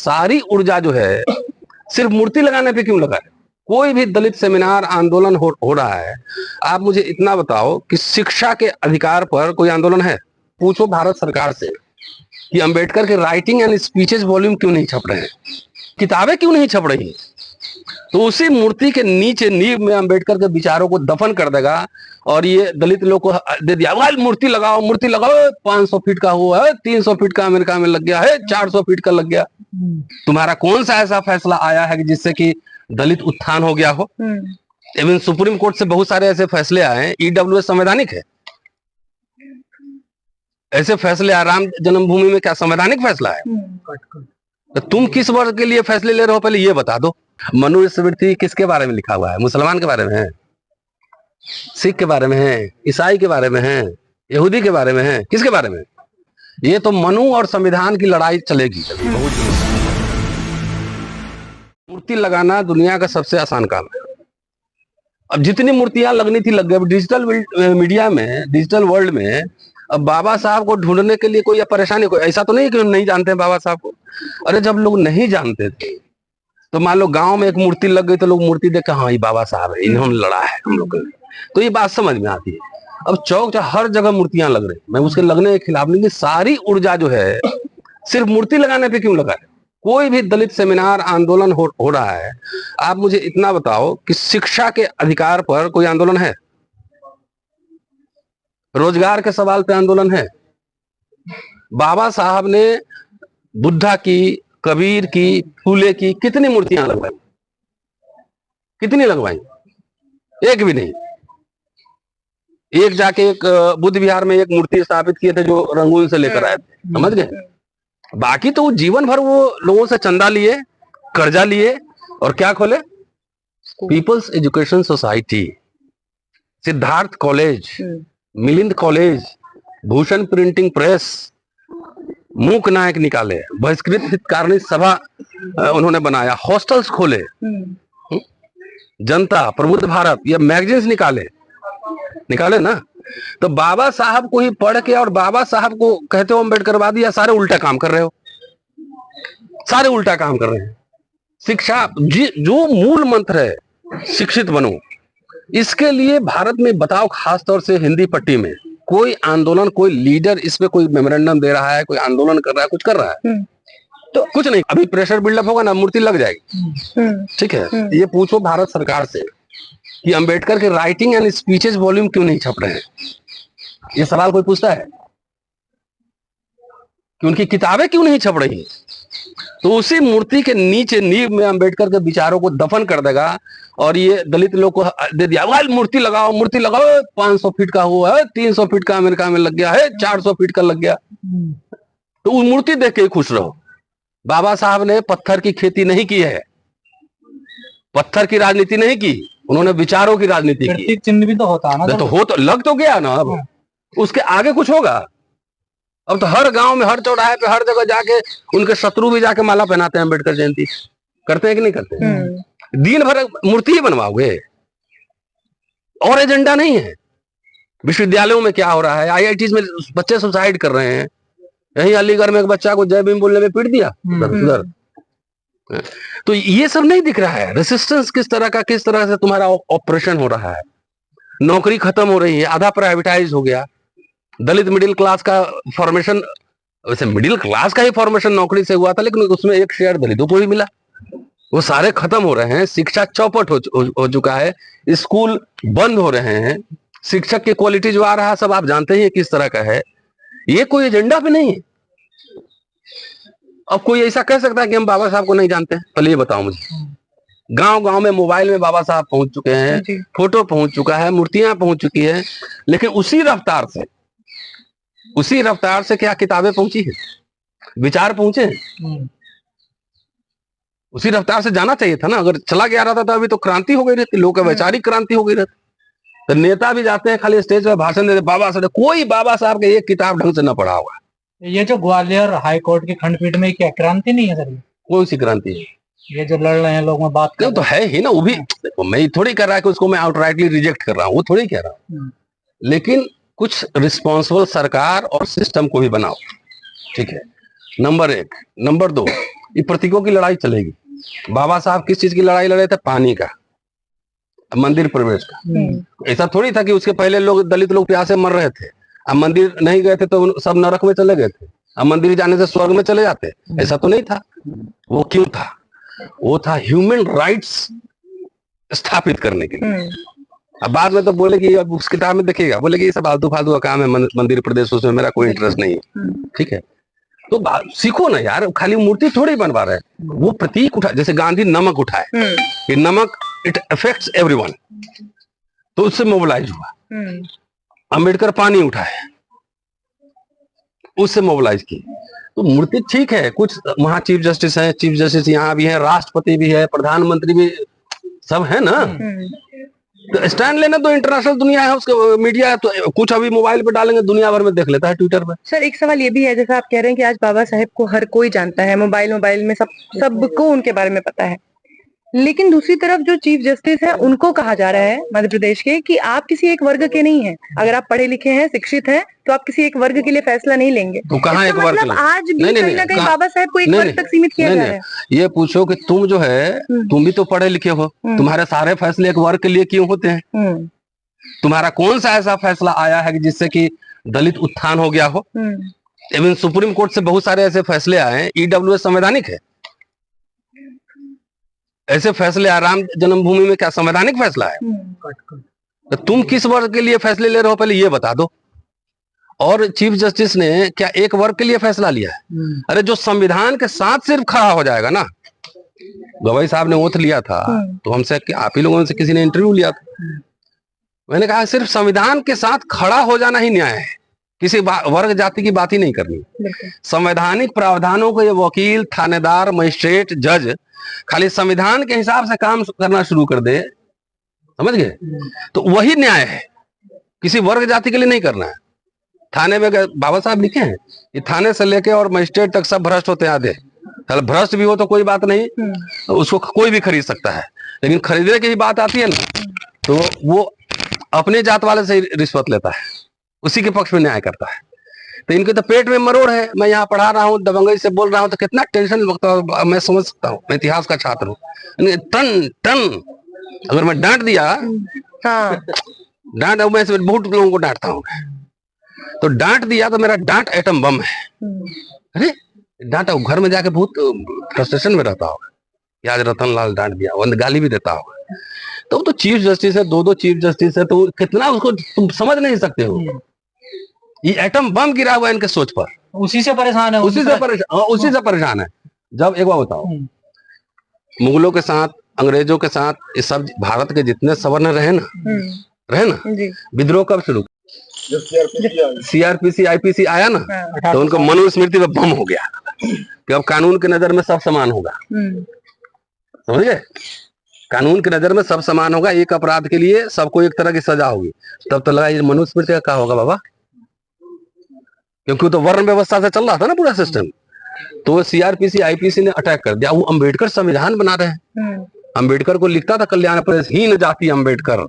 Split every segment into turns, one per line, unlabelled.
सारी ऊर्जा जो है सिर्फ मूर्ति लगाने पे क्यों लगा है? कोई भी दलित सेमिनार आंदोलन हो रहा है, आप मुझे इतना बताओ कि शिक्षा के अधिकार पर कोई आंदोलन है? पूछो भारत सरकार से कि अंबेडकर के राइटिंग एंड स्पीचेस वॉल्यूम क्यों नहीं छप रहे हैं, किताबें क्यों नहीं छप रही? तो उसी मूर्ति के नीचे नींव में अंबेडकर के विचारों को दफन कर देगा और ये दलित लोग को दे दिया, मूर्ति लगाओ 500 फीट का हुआ है, 300 फीट का अमेरिका में लग गया है, 400 फीट का लग गया। तुम्हारा कौन सा ऐसा फैसला आया है कि जिससे कि दलित उत्थान हो गया हो? इवन सुप्रीम कोर्ट से बहुत सारे ऐसे फैसले आए हैं। ईडब्ल्यूएस संवैधानिक है? ऐसे फैसले राम जन्मभूमि में क्या संवैधानिक फैसला है? तो तुम किस वर्ग के लिए फैसले ले रहे हो, पहले ये बता दो। मनुस्मृति किसके बारे में लिखा हुआ है? मुसलमान के बारे में है, सिख के बारे में है, ईसाई के बारे में है, यहूदी के बारे में है, किसके बारे में? ये तो मनु और संविधान की लड़ाई चलेगी। मूर्ति लगाना दुनिया का सबसे आसान काम है। अब जितनी मूर्तियां लगनी थी लग गई। डिजिटल मीडिया में, डिजिटल वर्ल्ड में अब बाबा साहब को ढूंढने के लिए कोई परेशानी, कोई ऐसा तो नहीं कि नहीं जानते हैं बाबा साहब को। अरे जब लोग नहीं जानते थे तो मान लो गांव में एक मूर्ति लग गई तो लोग मूर्ति देख के हाँ ये बाबा साहब है, इन्होंने लड़ा है हम लोग, तो ये बात समझ में आती है। अब चौक हर जगह मूर्तियां लग रही, मैं उसके लगने के खिलाफ नहीं, कि सारी ऊर्जा जो है सिर्फ मूर्ति लगाने पे क्यों लगा है? कोई भी दलित सेमिनार आंदोलन हो रहा है, आप मुझे इतना बताओ कि शिक्षा के अधिकार पर कोई आंदोलन है? रोजगार के सवाल पे आंदोलन है? बाबा साहब ने बुद्धा की, कबीर की, फूले की कितनी मूर्तियां लगवाई? कितनी लगवाई? एक भी नहीं। एक जाके एक बुद्ध विहार में एक मूर्ति स्थापित किए थे जो रंगून से लेकर आए थे, समझ गए? बाकी तो जीवन भर वो लोगों से चंदा लिए, कर्जा लिए और क्या खोले? People's education society, Siddharth college, Milind college, Bhushan printing press, Mook Nayak निकाले, बहिष्कृत हितकारिणी सभा उन्होंने बनाया, हॉस्टल्स खोले, जनता, प्रबुद्ध भारत, ये मैगजीन्स निकाले ना। तो बाबा साहब को ही पढ़ के और बाबा साहब को कहते हो अम्बेडकरवादी, या सारे उल्टा काम कर रहे हो? सारे उल्टा काम कर रहे हैं। शिक्षा जो मूल मंत्र है शिक्षित बनो, इसके लिए भारत में बताओ, खासतौर से हिंदी पट्टी में कोई आंदोलन, कोई लीडर इस पे कोई मेमोरेंडम दे रहा है, कोई आंदोलन कर रहा है, कुछ कर रहा है? तो कुछ नहीं। अभी प्रेशर बिल्डअप होगा ना, मूर्ति लग जाएगी। ठीक है, ये पूछो भारत सरकार से कि अंबेडकर के राइटिंग एंड स्पीचेस वॉल्यूम क्यों नहीं छप रहे हैं? ये सवाल कोई पूछता है कि उनकी किताबें क्यों नहीं छप रही? तो उसी मूर्ति के नीचे नींव में अंबेडकर के विचारों को दफन कर देगा और ये दलित लोग को दे दिया, मूर्ति लगाओ 500 फीट का हुआ है, 300 फीट का अमेरिका में लग गया है, 400 फीट का लग गया। तो वो मूर्ति देख के खुश रहो। बाबा साहब ने पत्थर की खेती नहीं की है, पत्थर की राजनीति नहीं की, उन्होंने विचारों की राजनीति की।
चिन्ह भी तो होता है ना,
तो लग तो गया ना। अब उसके आगे कुछ होगा? अब तो हर गांव में, हर चौराहे पे, हर जगह जाके उनके शत्रु भी जाके माला पहनाते हैं। अम्बेडकर जयंती करते हैं कि नहीं करते? दिन भर मूर्ति ही बनवाओगे और एजेंडा नहीं है। विश्वविद्यालयों में क्या हो रहा है? आईआईटीज में बच्चे सुसाइड कर रहे हैं। यही अलीगढ़ में एक बच्चा को जय भीम बोलने में पीट दिया उधर। तो ये सब नहीं दिख रहा है। रेसिस्टेंस किस तरह का, किस तरह से तुम्हारा ऑपरेशन हो रहा है। नौकरी खत्म हो रही है, आधा प्राइवेटाइज हो गया। दलित मिडिल क्लास का फॉर्मेशन, वैसे मिडिल क्लास का ही फॉर्मेशन नौकरी से हुआ था, लेकिन उसमें एक शेयर दलितों को ही मिला। वो सारे खत्म हो रहे हैं। शिक्षा चौपट हो चुका है। स्कूल बंद हो रहे हैं। शिक्षक की क्वालिटी जो आ रहा है सब आप जानते ही किस तरह का है। ये कोई एजेंडा पे नहीं है। अब कोई ऐसा कह सकता है कि हम बाबा साहब को नहीं जानते? पहले ये बताओ मुझे। गांव गांव में मोबाइल में बाबा साहब पहुंच चुके हैं, फोटो पहुंच चुका है, मूर्तियां पहुंच चुकी है, लेकिन उसी रफ्तार से क्या किताबें पहुंची है, विचार पहुंचे हैं? उसी रफ्तार से जाना चाहिए था ना। अगर चला गया रहता तो अभी तो क्रांति हो गई रहती, लोग वैचारिक क्रांति हो गई रहती। तो नेता भी जाते हैं खाली स्टेज पर भाषण देते, बाबा साहब, कोई बाबा साहब के एक किताब ढंग से न पढ़ा होगा।
ये जो ग्वालियर हाई कोर्ट की खंडपीठ में क्या क्रांति नहीं है सर?
कौन सी क्रांति है?
ये जो लड़ रहे हैं लोग में बात कर,
तो है ही ना। वो भी देखो, मैं थोड़ी कर रहा है कि उसको मैं आउटराइटली रिजेक्ट कर रहा हूँ, वो थोड़ी कह रहा हूँ। लेकिन कुछ रिस्पॉन्सिबल सरकार और सिस्टम को भी बनाओ। ठीक है, नंबर 1। नंबर 2, ये प्रतीकों की लड़ाई चलेगी। बाबा साहब किस चीज की लड़ाई लड़े थे? पानी का, मंदिर प्रवेश का। ऐसा थोड़ी था कि उसके पहले लोग, दलित लोग प्यासे मर रहे थे, अब मंदिर नहीं गए थे तो सब नरक में चले गए थे, अब मंदिर जाने से स्वर्ग में चले जाते, ऐसा तो नहीं था। वो क्यों था? वो था ह्यूमन राइट्स स्थापित करने के लिए। अब बाद में तो बोले कि अब उस किताब में देखिएगा, बोले कि ये सब फालतू फालतू का काम है, मंदिर प्रदेश, उसमें मेरा कोई इंटरेस्ट नहीं है। ठीक है, तो सीखो ना यार, खाली मूर्ति थोड़ी बनवा रहे हैं। वो प्रतीक उठा, जैसे गांधी नमक उठाए, कि नमक इट अफेक्ट्स एवरीवन, तो उससे मोबिलाइज हुआ। अंबेडकर पानी उठाए, उससे मोबिलाइज की। तो मूर्ति ठीक है, कुछ वहां चीफ जस्टिस है, चीफ जस्टिस यहाँ भी है, राष्ट्रपति भी है, प्रधानमंत्री भी, सब है ना। तो स्टैंड लेना तो इंटरनेशनल दुनिया है, उसके मीडिया है, तो कुछ अभी मोबाइल पे डालेंगे दुनिया भर में देख लेता है, ट्विटर पे।
सर एक सवाल ये भी है, जैसा आप कह रहे हैं कि आज बाबा साहेब को हर कोई जानता है, मोबाइल में सबको उनके बारे में पता है, लेकिन दूसरी तरफ जो चीफ जस्टिस है उनको कहा जा रहा है मध्य प्रदेश के कि आप किसी एक वर्ग के नहीं हैं, अगर आप पढ़े लिखे हैं, शिक्षित हैं, तो आप किसी एक वर्ग के लिए फैसला नहीं लेंगे।
तो कहाँ एक वर्ग?
मतलब आज भी कहीं ना कहीं बाबा साहेब को एक वर्ग तक सीमित किया जा रहा है।
ये पूछो कि तुम जो है, तुम भी तो पढ़े लिखे हो, तुम्हारे सारे फैसले एक वर्ग के लिए क्यों होते हैं? तुम्हारा कौन सा ऐसा फैसला आया है कि जिससे कि दलित उत्थान हो गया हो? इवन सुप्रीम कोर्ट से बहुत सारे ऐसे फैसले आए हैं। ईडब्ल्यूएस संवैधानिक है? ऐसे फैसले राम जन्मभूमि में क्या संवैधानिक फैसला है? तो तुम किस वर्ग के लिए फैसले ले रहे हो, पहले ये बता दो। और चीफ जस्टिस ने क्या एक वर्ग के लिए फैसला लिया है? अरे जो संविधान के साथ सिर्फ खड़ा हो जाएगा ना, गवाई साहब ने ओथ लिया था, तो हमसे, आप ही लोगों से किसी ने इंटरव्यू लिया था, मैंने कहा सिर्फ संविधान के साथ खड़ा हो जाना ही न्याय है, किसी वर्ग जाति की बात ही नहीं करनी। संवैधानिक प्रावधानों को ये वकील, थानेदार, मजिस्ट्रेट, जज खाली संविधान के हिसाब से काम करना शुरू कर दे, समझ गए, तो वही न्याय है, किसी वर्ग जाति के लिए नहीं करना है। थाने में बाबा साहब लिखे हैं कि थाने से लेके और मजिस्ट्रेट तक सब भ्रष्ट होते हैं आधे। भ्रष्ट भी हो तो कोई बात नहीं, उसको कोई भी खरीद सकता है, लेकिन खरीदने की ही बात आती है ना, तो वो अपने जात वाले से रिश्वत लेता है, उसी के पक्ष में न्याय करता है। तो इनके तो पेट में मरोड़ है। मैं यहाँ पढ़ा रहा हूँ, दबंगई से बोल रहा हूँ, तो कितना टेंशन लगता है, मैं समझ सकता हूँ, मैं इतिहास का छात्र हूँ। टन टन अगर मैं डांट दिया, डांट, मैं बहुत लोगों को डांटता हूँ, तो डांट दिया तो मेरा डांट एटम बम है। अरे डांटा, घर में जाके बहुत फ्रस्ट्रेशन में रहता होगा कि आज रतन लाल डांट दिया, वो गाली भी देता होगा। तो चीफ जस्टिस है, दो चीफ जस्टिस है, तो कितना उसको तुम समझ नहीं सकते हो। ये एटम बम गिरा हुआ है इनके सोच पर,
उसी से परेशान है,
उसी से परेशान है। जब एक बार बताओ, मुगलों के साथ, अंग्रेजों के साथ, ये सब भारत के जितने सवर्ण रहे ना, विद्रोह कब शुरू? सीआरपीसी आईपीसी आया ना, तो उनको मनुस्मृति पे बम हो गया कि अब कानून की नजर में सब समान होगा। समझ गए? कानून की नजर में सब समान होगा, एक अपराध के लिए सबको एक तरह की सजा होगी। तब तो लगा ये मनुस्मृति का क्या होगा बाबा, क्योंकि तो वर्ण व्यवस्था से चल रहा था ना पूरा सिस्टम। तो सीआरपीसी आईपीसी ने अटैक कर दिया। वो अंबेडकर संविधान बना रहे हैं, अंबेडकर को लिखता था कल्याण प्रेस, हीन जाति अंबेडकर,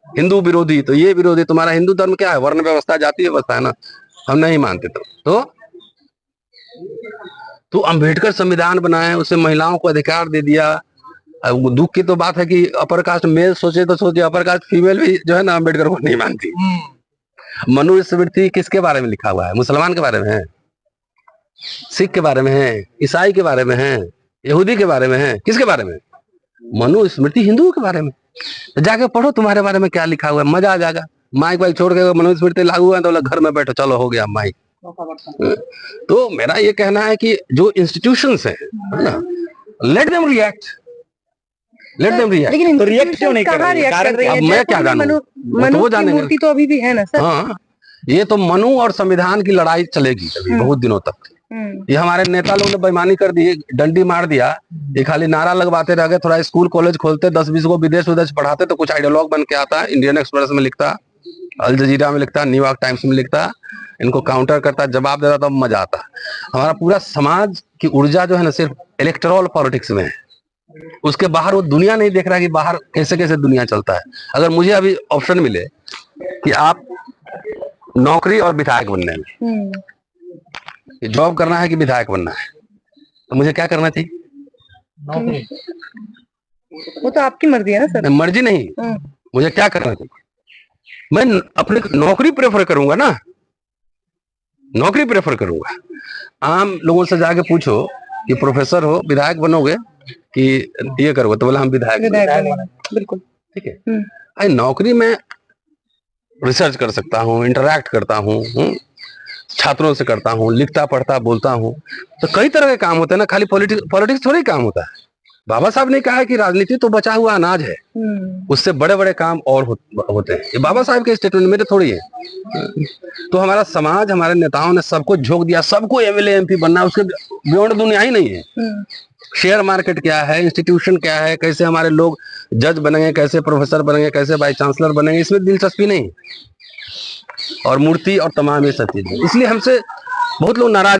हिंदू विरोधी। तो ये विरोधी, तुम्हारा हिंदू धर्म क्या है? वर्ण व्यवस्था, जाति व्यवस्था है ना, हम नहीं मानते। तो अंबेडकर संविधान बनाए, उससे महिलाओं को अधिकार दे दिया। दुख की तो बात है कि अपर कास्ट मेल सोचे तो सोचे, अपर कास्ट फीमेल भी जो है ना अंबेडकर को नहीं मानती। मनुस्मृति किसके बारे में लिखा हुआ है? मुसलमान के बारे में है, सिख के बारे में है, ईसाई के बारे में है, यहूदी के बारे में है, किसके बारे में? मनुस्मृति हिंदुओं के बारे में। तो जाके पढ़ो तुम्हारे बारे में क्या लिखा हुआ है, मजा आ जाएगा। माइक वाइक छोड़ के मनुस्मृति लागू है तो घर में बैठो, चलो हो गया माइक। तो मेरा ये कहना है कि जो इंस्टीट्यूशंस है ना, लेट देम रिएक्ट,
लेकिन रिएक्ट क्यों नहीं कर रही है?
अब मैं क्या जानूं, वो जानेंगे।
मूर्ति तो अभी भी है ना सर।
हाँ, ये तो मनु और संविधान की लड़ाई चलेगी अभी बहुत दिनों तक। ये हमारे नेता लोग ने बेईमानी कर दी, डंडी मार दिया। ये खाली नारा लगवाते रह गए, थोड़ा स्कूल कॉलेज खोलते, 10-20 को विदेश पढ़ाते तो कुछ आइडियोलॉग बन के आता। इंडियन एक्सप्रेस में लिखता, अल जजीरा में लिखता, न्यूयॉर्क टाइम्स में लिखता, इनको काउंटर करता, जवाब देता, तो मजा आता। हमारा पूरा समाज की ऊर्जा जो है ना सिर्फ इलेक्टोरल पॉलिटिक्स में है, उसके बाहर वो दुनिया नहीं देख रहा कि बाहर कैसे कैसे दुनिया चलता है। अगर मुझे अभी ऑप्शन मिले कि आप नौकरी और विधायक बनने में, जॉब करना है कि विधायक बनना है, तो मुझे क्या करना चाहिए?
नौकरी।
वो तो आपकी मर्जी है ना सर।
मर्जी नहीं, मुझे क्या करना चाहिए? मैं अपनी नौकरी प्रेफर करूंगा ना, नौकरी प्रेफर करूंगा। आम लोगों से जाके पूछो कि प्रोफेसर हो, विधायक बनोगे कि ये करोगे, तो बोला हम विधायक
बनेगा, बिल्कुल।
ठीक है। अरे नौकरी में रिसर्च कर सकता हूँ, इंटरैक्ट करता हूँ, छात्रों से करता हूँ, लिखता पढ़ता बोलता हूँ, तो कई तरह के काम होते हैं ना, खाली पॉलिटिक्स थोड़ी काम होता है। बाबा साहब ने कहा है कि राजनीति तो बचा हुआ अनाज है, उससे बड़े बड़े काम और होते हैं। ये बाबा साहब के स्टेटमेंट मेरे थोड़ी है। तो हमारा समाज, हमारे नेताओं ने सबको झोंक दिया, सबको एमएलए एमपी बनना, उसके बियॉन्ड दुनिया ही नहीं है। शेयर मार्केट क्या है, इंस्टीट्यूशन क्या है, कैसे हमारे लोग जज बनेंगे, कैसे प्रोफेसर बनेंगे, कैसे वाइस चांसलर बनेंगे, इसमें दिलचस्पी नहीं। और मूर्ति और तमाम ये सब चीजें, इसलिए हमसे बहुत लोग नाराज